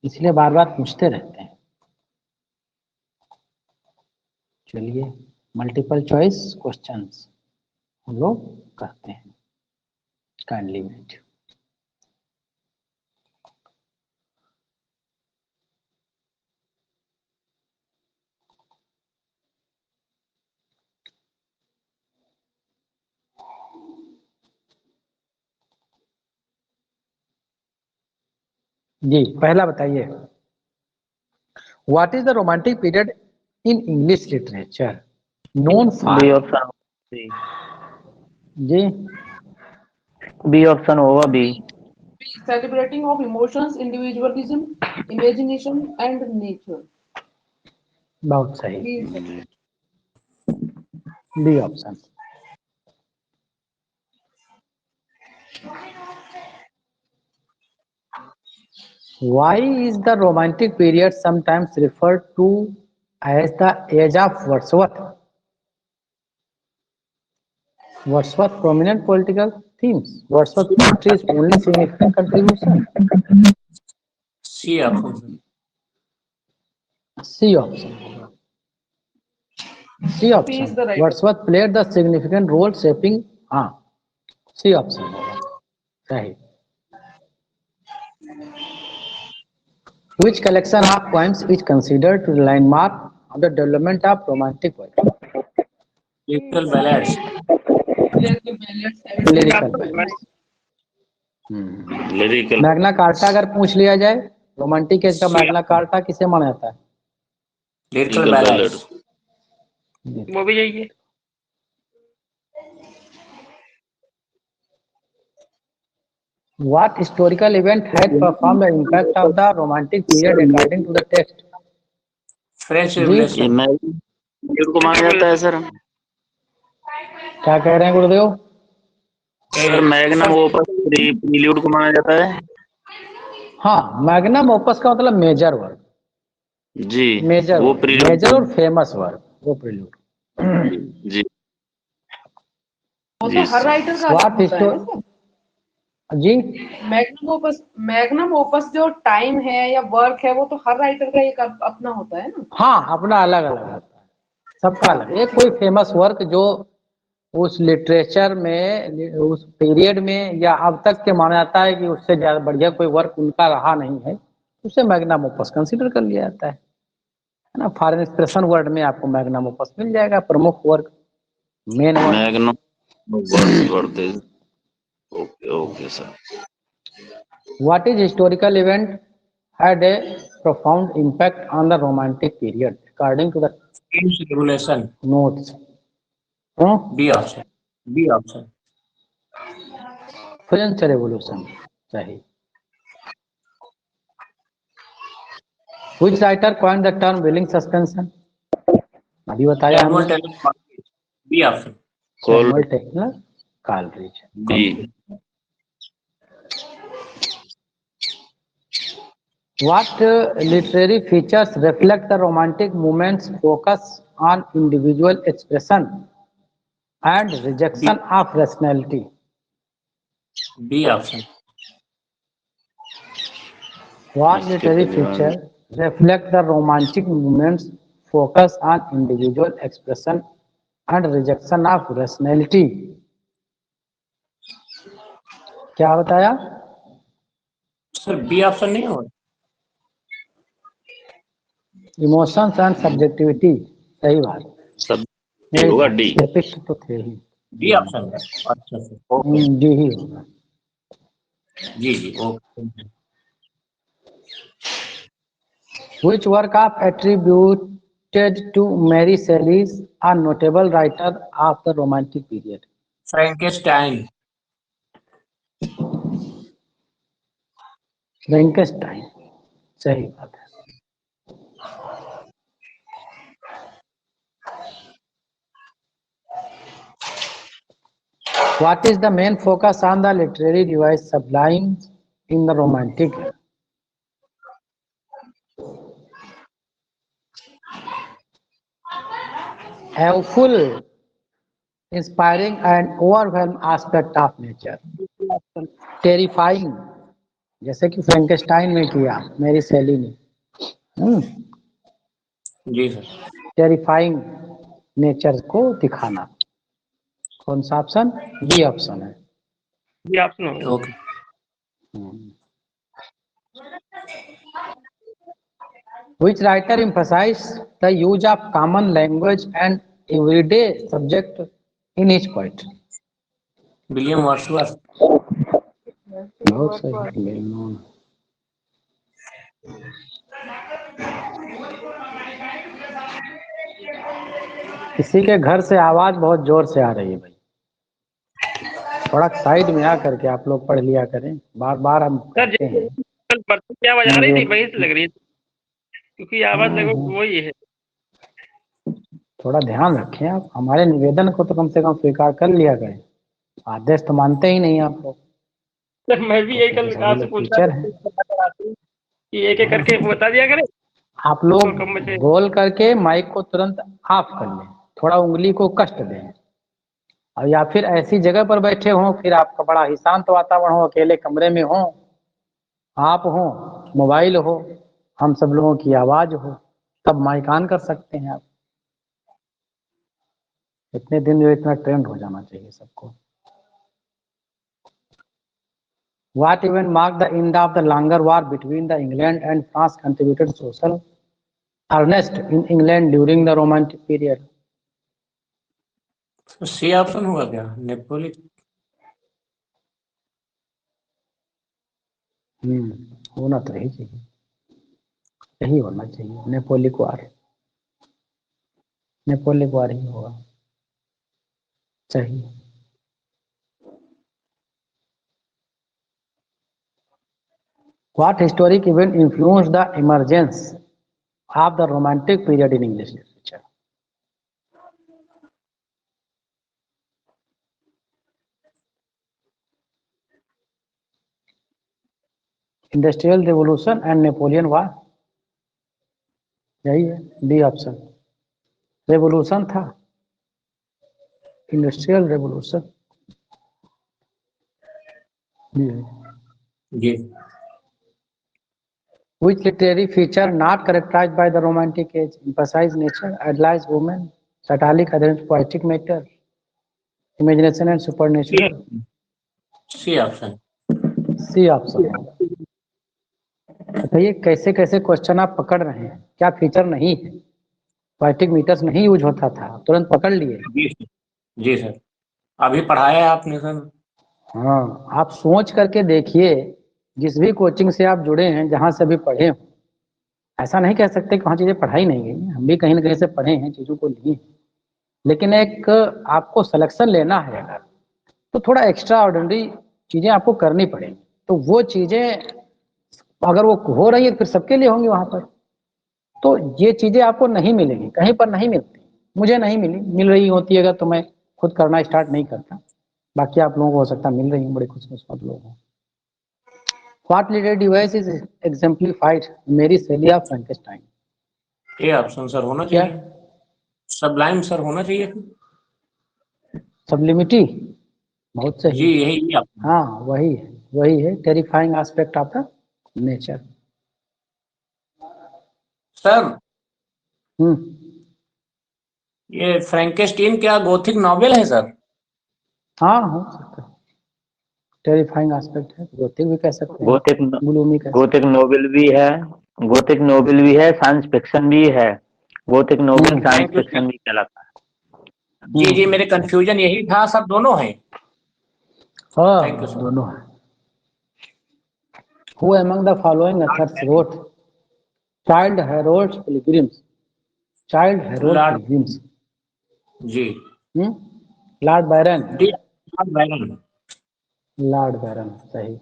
Speaker 5: इसलिए बार बार पूछते रहते हैं। चलिए मल्टीपल चॉइस क्वेश्चंस हम लोग करते हैं। Kindly wait. जी पहला बताइए, what is the romantic period in English literature known for?
Speaker 7: B option
Speaker 5: जी
Speaker 7: बी ऑप्शन होगा B.
Speaker 2: Celebrating of emotions, individualism, imagination, and nature.
Speaker 5: बहुत सही,
Speaker 2: Please.
Speaker 5: B option. Why is the romantic period sometimes referred to as the age of Wordsworth? Wordsworth prominent political themes. Wordsworth poetry's only significant contribution.
Speaker 4: C option.
Speaker 5: C option. C
Speaker 2: He is
Speaker 5: option.
Speaker 2: the right.
Speaker 5: Wordsworth played the significant role shaping. हाँ C option होगा सही। Which collection of poems is considered to the landmark of the development of romantic poetry?
Speaker 4: Little balance.
Speaker 5: Lyrical poems.
Speaker 3: Lyrical
Speaker 5: Magna carta अगर पूछ लिया जाए, romantic as का Magna carta किसे माना जाता है?
Speaker 4: Little balance.
Speaker 6: वो भी यही है।
Speaker 5: What historical event had performed the impact of the romantic period according to the text?
Speaker 4: French
Speaker 5: जी
Speaker 4: रिवॉल्यूशन।
Speaker 3: मैग्ना को माना जाता है सर।
Speaker 5: क्या कह रहे हैं गुरुदेव?
Speaker 3: सर मैग्नम ओपस प्रील्यूड को माना जाता है।
Speaker 5: हाँ, मैग्नम ओपस का मतलब मेजर वर्क,
Speaker 3: जी
Speaker 5: मेजर
Speaker 3: वो
Speaker 5: वर्क,
Speaker 3: प्रील्यूड
Speaker 5: मेजर और फेमस वर्क, वो प्रील्यूड।
Speaker 3: जी
Speaker 2: वो
Speaker 3: जी
Speaker 2: तो हर
Speaker 3: सर।
Speaker 2: राइटर का
Speaker 5: What
Speaker 2: अलग होता है
Speaker 5: histo-
Speaker 2: ना सर।
Speaker 5: जी
Speaker 2: मैग्नम ओपस जो टाइम है या वर्क है वो तो हर राइटर का एक अपना होता है ना।
Speaker 5: हाँ, अपना अलग अलग होता है, सबका अलग। एक कोई फेमस वर्क जो उस लिटरेचर में उस पीरियड में या अब तक के माना जाता है कि उससे ज्यादा बढ़िया कोई वर्क उनका रहा नहीं है, उसे मैग्नम ओपस कंसीडर कर लिया जाता है ना। फॉरेन एक्सप्रेशन वर्ड में आपको मैग्नम ओपस मिल जाएगा, प्रमुख work, main work.
Speaker 3: Magnum Wordsworth. Okay okay sir.
Speaker 5: What is historical event had a profound impact on the romantic period according to the
Speaker 4: French revolution.
Speaker 5: notes?
Speaker 4: B option. B option.
Speaker 5: French revolution सही। Which writer coined the term willing suspension? अभी बताया
Speaker 4: Samuel
Speaker 5: हमने,
Speaker 4: Taylor Coleridge. B option.
Speaker 5: Samuel Taylor Coleridge.
Speaker 3: जी
Speaker 5: What literary features reflect the romantic movement's focus on individual expression and rejection of rationality?
Speaker 4: B option.
Speaker 5: What literary features reflect the romantic movement's focus on individual expression and rejection of rationality? क्या बताया?
Speaker 4: Sir B option नहीं होगा।
Speaker 5: Emotions and subjectivity, सही बात।
Speaker 3: सब ये होगा D.
Speaker 5: Epics तो थे ही।
Speaker 4: डी ऑप्शन है। अच्छा सर,
Speaker 5: डी ही होगा।
Speaker 4: जी जी okay.
Speaker 5: Which work of attributed to Mary Shelley a notable writer of the Romantic period?
Speaker 4: फ्रैंकेस्टाइन।
Speaker 5: फ्रैंकेस्टाइन, सही बात है। What is the main focus on the literary device Sublime in the Romantic era? A full, inspiring and overwhelming aspect of nature. Terrifying, जैसे कि फ्रैंकेस्टाइन में किया मेरी शैली ने।
Speaker 4: जी सर।
Speaker 5: टेरिफाइंग नेचर को दिखाना। कौन सा ऑप्शन? बी ऑप्शन है।
Speaker 6: ये ऑप्शन होगा।
Speaker 4: Okay.
Speaker 5: Which writer emphasized the use of common language and everyday subject in his poetry?
Speaker 4: William Wordsworth.
Speaker 5: बहुत सही, well known। किसी के घर से आवाज बहुत जोर से आ रही है भाई, थोड़ा साइड में आ करके आप लोग पढ़ लिया करें, बार बार हम कहते हैं।
Speaker 6: कल परसों क्या आवाज आ रही थी, वही से लग रही थी, क्योंकि आवाज लगभग वही है।
Speaker 5: थोड़ा ध्यान रखें आप, हमारे निवेदन को तो कम से कम स्वीकार कर लिया करें, आदेश तो मानते ही नहीं आप लोग।
Speaker 6: सर मैं भी यही कल आपसे पूछा कि एक एक करके बता दिया करें।
Speaker 5: आप लोग बोल करके माइक को तुरंत ऑफ कर लें, थोड़ा उंगली को कष्ट दें, और या फिर ऐसी जगह पर बैठे हों, फिर आपका बड़ा ही शांत वातावरण हो, अकेले कमरे में हो, आप हो, मोबाइल हो, हम सब लोगों की आवाज हो, तब माइक ऑन कर सकते हैं आप। इतने दिन जो इतना ट्रेंड हो जाना चाहिए सबको। What event marked the end of the longer war between the England and France contributed social unrest in England during the Romantic period?
Speaker 4: C option होगा क्या? नेपोलियन।
Speaker 5: होना तो यही चाहिए, यही होना चाहिए। नेपोलियन वार, नेपोलियन वार ही होगा सही। What historic event influenced the emergence of the Romantic period in English literature? Industrial revolution and Napoleon war, यही है डी ऑप्शन। रेवोल्यूशन था, इंडस्ट्रियल रेवोल्यूशन।
Speaker 4: जी।
Speaker 5: Which literary feature not characterized by the Romantic age emphasized nature, idolized women, satiric adherence to poetic matter, imagination and supernatural?
Speaker 4: C option.
Speaker 5: C option. बताइए कैसे कैसे question आप पकड़ रहे हैं, क्या फीचर नहीं है? पोएटिक मीटर्स नहीं यूज होता था, तुरंत पकड़ लिए।
Speaker 4: जी सर, अभी पढ़ाया आपने सर।
Speaker 5: हाँ, आप सोच करके देखिए, जिस भी कोचिंग से आप जुड़े हैं, जहां से भी पढ़े हो, ऐसा नहीं कह सकते कि वहाँ चीजें पढ़ाई नहीं गई, हम भी कहीं ना कहीं से पढ़े हैं, चीजों को लिए, लेकिन एक आपको सिलेक्शन लेना है अगर, तो थोड़ा एक्स्ट्रा ऑर्डिनरी चीजें आपको करनी पड़ेगी। तो वो चीजें अगर वो हो रही है फिर सबके लिए होंगी वहां पर, तो ये चीजें आपको नहीं मिलेगी, कहीं पर नहीं मिलती। मुझे नहीं मिली, मिल रही होती अगर तो मैं खुद करना स्टार्ट नहीं करता, बाकी आप लोगों को हो सकता मिल रही है, बड़े खुशकिस्मत लोग हैं। What literary device is exemplified Mary Shelley of Frankenstein?
Speaker 4: A option sir होना चाहिए, सबलाइम सर होना चाहिए।
Speaker 5: सबलिमिटी, बहुत सही
Speaker 4: जी यही।
Speaker 5: हाँ वही है terrifying aspect of the nature.
Speaker 4: Sir ये फ्रैंकेस्टाइन क्या गोथिक नॉवेल है सर?
Speaker 5: हाँ हो सकता है, टेरिफाइंग एस्पेक्ट है, गोथिक भी कह सकते हैं,
Speaker 7: गोथिक नोवेल भी है, गोथिक नोवेल भी है, साइंस फिक्शन भी है। गोथिक नोवेल साइंस फिक्शन भी कहलाता है।
Speaker 4: जी जी, मेरे कंफ्यूजन यही था, सब दोनों हैं।
Speaker 5: हाँ
Speaker 4: Thank you, sir.
Speaker 5: दोनों है। Who among the following authors wrote Child Herald's Pilgrims? Child Herald
Speaker 4: Lord-
Speaker 5: Pilgrims.
Speaker 4: Ji
Speaker 5: Lord baron.
Speaker 4: Baron.
Speaker 5: Lord बैरन सही।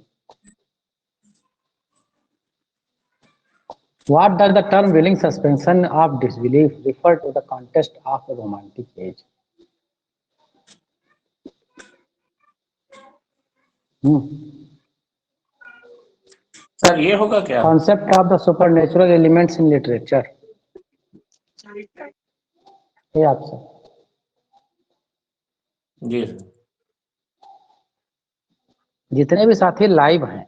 Speaker 5: What does the term willing suspension of disbelief refer to the context of a romantic age?
Speaker 4: Sir ये होगा क्या?
Speaker 5: Concept of the supernatural elements in literature. ये आपसे
Speaker 4: जी sir.
Speaker 5: जितने भी साथी live हैं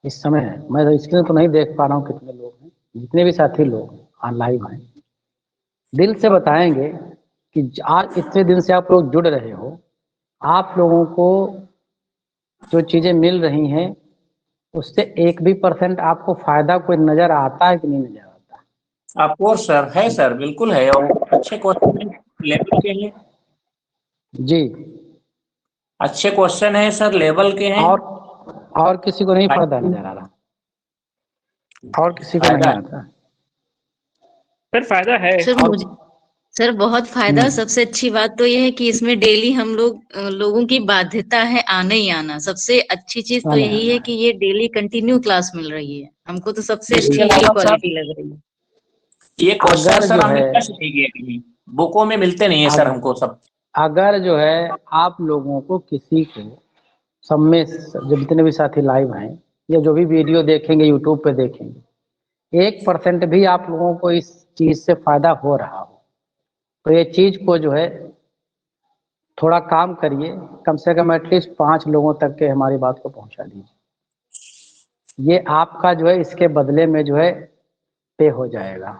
Speaker 5: इस समय, मैं स्क्रीन तो नहीं देख पा रहा हूँ कितने लोग हैं, जितने भी साथी लोग हाँ लाइव हैं, दिल से बताएंगे कि आज इतने दिन से आप लोग जुड़ रहे हो, आप लोगों को जो चीजें मिल रही हैं उससे 1% आपको फायदा कोई नजर आता है कि नहीं नजर आता?
Speaker 4: ऑफकोर्स सर, है सर, बिल्कुल है, और अच्छे क्वेश्चन लेवल के हैं।
Speaker 5: जी
Speaker 4: अच्छे क्वेश्चन है सर, लेवल के हैं।
Speaker 5: और किसी को नहीं फायदा नजर आ रहा? और किसी को नहीं आता?
Speaker 6: सर फायदा है।
Speaker 8: सर मुझे सर बहुत फायदा। सबसे अच्छी बात तो यह है कि इसमें डेली हम लोगों की बाध्यता है आना ही आना। सबसे अच्छी चीज तो यही है कि ये डेली कंटिन्यू क्लास मिल रही है हमको, तो सबसे अच्छी यही क्वालिटी लग रही है।
Speaker 4: ये क्वेश्चन
Speaker 5: अगर
Speaker 4: सर
Speaker 5: जो
Speaker 4: हमने
Speaker 5: है
Speaker 4: टेस्ट नहीं किए कहीं, बुकों में मिलते नहीं है सर हमको सब।
Speaker 5: अगर जो है आप लोगों को किसी को सब में जो जितने भी साथी लाइव हैं या जो भी वीडियो देखेंगे यूट्यूब पे देखेंगे, 1% भी आप लोगों को इस चीज से फायदा हो रहा हो तो ये चीज को जो है थोड़ा काम करिए, कम से कम एटलीस्ट 5 लोगों तक के हमारी बात को पहुंचा दीजिए। ये आपका जो है इसके बदले में जो है पे हो जाएगा।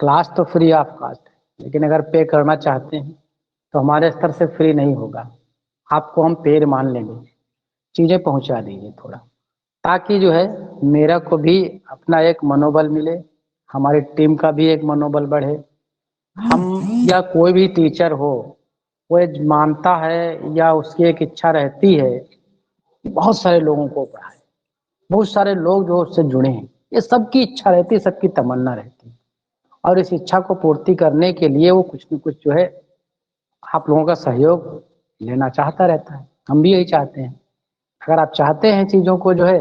Speaker 5: क्लास तो फ्री ऑफ कॉस्ट है, लेकिन अगर पे करना चाहते हैं तो हमारे स्तर से फ्री नहीं होगा, आपको हम पेड मान लेंगे। चीजें पहुंचा दीजिए थोड़ा, ताकि जो है मेरा को भी अपना एक मनोबल मिले, हमारी टीम का भी एक मनोबल बढ़े। हम या कोई भी टीचर हो वो मानता है या उसकी एक इच्छा रहती है कि बहुत सारे लोगों को पढ़ाए, बहुत सारे लोग जो उससे जुड़े हैं, ये सबकी इच्छा रहती है, सबकी तमन्ना रहती है, और इस इच्छा को पूर्ति करने के लिए वो कुछ न कुछ जो है आप लोगों का सहयोग लेना चाहता रहता है। हम भी यही चाहते हैं। अगर आप चाहते हैं चीजों को जो है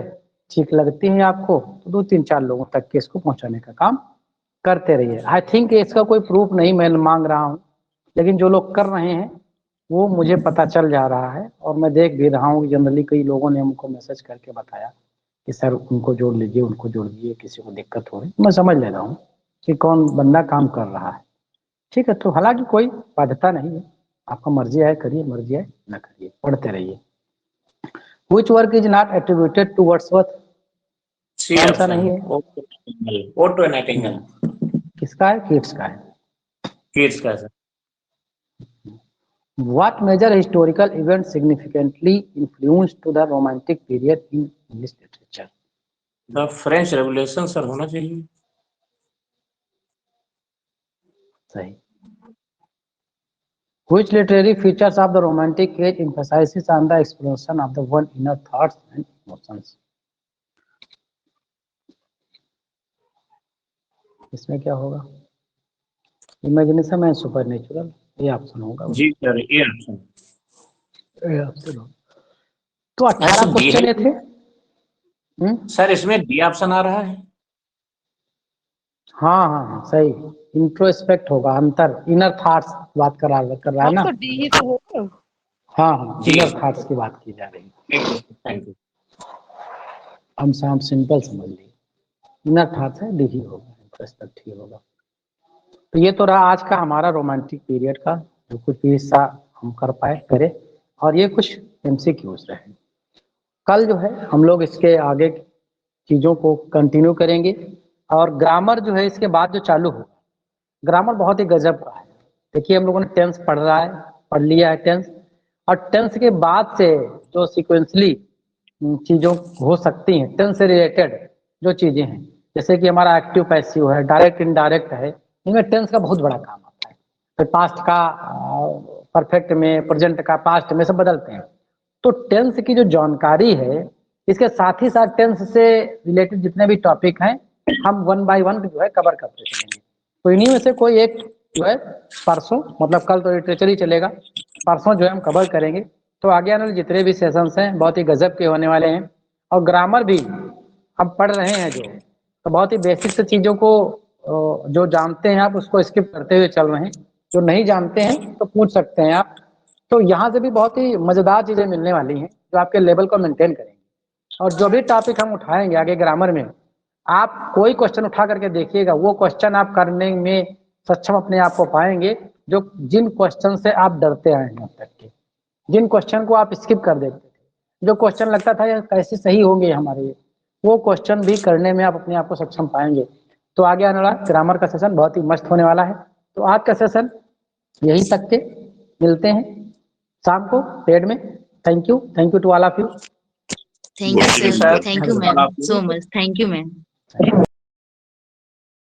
Speaker 5: ठीक लगती है आपको, तो 2-3-4 लोगों तक के इसको पहुंचाने का काम करते रहिए। आई थिंक इसका कोई प्रूफ नहीं मैं मांग रहा हूँ, लेकिन जो लोग कर रहे हैं वो मुझे पता चल जा रहा है, और मैं देख भी रहा हूँ जनरली कई लोगों ने हमको मैसेज करके बताया कि सर उनको जोड़ लीजिए, उनको जोड़ दीजिए, किसी को दिक्कत हो रही। मैं समझ ले रहा हूँ कि कौन बंदा काम कर रहा है। ठीक है, तो हालांकि कोई बाध्यता नहीं है, आपका मर्जी है करिए, मर्जी है न करिए, पढ़ते रहिए। Which work is not attributed to Wordsworth? कौन सा नहीं है?
Speaker 4: Ode to nightingale.
Speaker 5: किसका है? कीट्स का है।
Speaker 4: कीट्स का sir.
Speaker 5: What major historical event significantly influenced to the Romantic period in English literature?
Speaker 4: The French revolution sir होना चाहिए।
Speaker 5: सही। Which literary features of the Romantic age emphasizes on the exploration of the one's inner thoughts and emotions? इसमें क्या होगा? Imagination and supernatural, ये option होगा।
Speaker 4: जी sir, ये option.
Speaker 5: तो 18 क्वेश्चन ये थे।
Speaker 4: सर इसमें डी ऑप्शन आ रहा है।
Speaker 5: हाँ हाँ हाँ सही, इंट्रोस्पेक्ट होगा, अंतर, इनर थॉट्स बात कर रहा है ना।
Speaker 2: तो डी ही तो होगा।
Speaker 5: हाँ हाँ, इनर थॉट्स की बात की जा रही है।
Speaker 4: Thank you.
Speaker 5: हम सिंपल समझ लिए, इनर थॉट्स है, डी ही होगा, इंट्रोस्पेक्ट ही होगा। तो ये तो रहा आज का हमारा रोमांटिक पीरियड का जो कुछ भी हिस्सा हम कर पाए करे, और ये कुछ एमसीक्यूज रहे। कल जो है हम लोग इसके आगे चीजों को कंटिन्यू करेंगे, और ग्रामर जो है इसके बाद जो चालू होगा, ग्रामर बहुत ही गजब का है। देखिए हम लोगों ने टेंस पढ़ लिया है टेंस, और टेंस के बाद से जो सिक्वेंसली चीजों हो सकती हैं टेंस से रिलेटेड जो चीजें हैं, जैसे कि हमारा एक्टिव पैसिव है, डायरेक्ट इनडायरेक्ट है, इनमें टेंस का बहुत बड़ा काम आता है। फिर पास्ट का परफेक्ट में, प्रेजेंट का पास्ट में सब बदलते हैं। तो टेंस की जो जानकारी है, इसके साथ ही साथ टेंस से रिलेटेड जितने भी टॉपिक हैं हम 1 बाय 1 जो है कवर करते चलेंगे। तो इन्हीं में से कोई एक जो है परसों, मतलब कल तो लिटरेचर ही चलेगा, परसों जो है हम कवर करेंगे। तो आगे आने वाले जितने भी सेशंस हैं बहुत ही गजब के होने वाले हैं। और ग्रामर भी हम पढ़ रहे हैं जो, तो बहुत ही बेसिक से चीज़ों को जो जानते हैं आप उसको स्किप करते हुए चल रहे हैं, जो नहीं जानते हैं तो पूछ सकते हैं आप। तो यहाँ से भी बहुत ही मज़ेदार चीज़ें मिलने वाली हैं जो आपके लेवल को मेंटेन करेंगे। और जो भी टॉपिक हम उठाएंगे आगे ग्रामर में, आप कोई क्वेश्चन उठा करके देखिएगा, वो क्वेश्चन आप करने में सक्षम अपने आप को पाएंगे जो जिन क्वेश्चन से आप डरते आए हैं अब तक के, जिन क्वेश्चन को आप स्किप कर देते थे, जो क्वेश्चन लगता था यार कैसे सही होंगे हमारे ये, वो क्वेश्चन भी करने में आप अपने आप को सक्षम पाएंगे। तो आगे आने वाला ग्रामर का सेशन बहुत ही मस्त होने वाला है। तो आज का सेशन यही तक के, मिलते हैं शाम को पेड में। Thank you to all of you.
Speaker 8: Thank you sir, thank you ma'am, so much, thank you ma'am.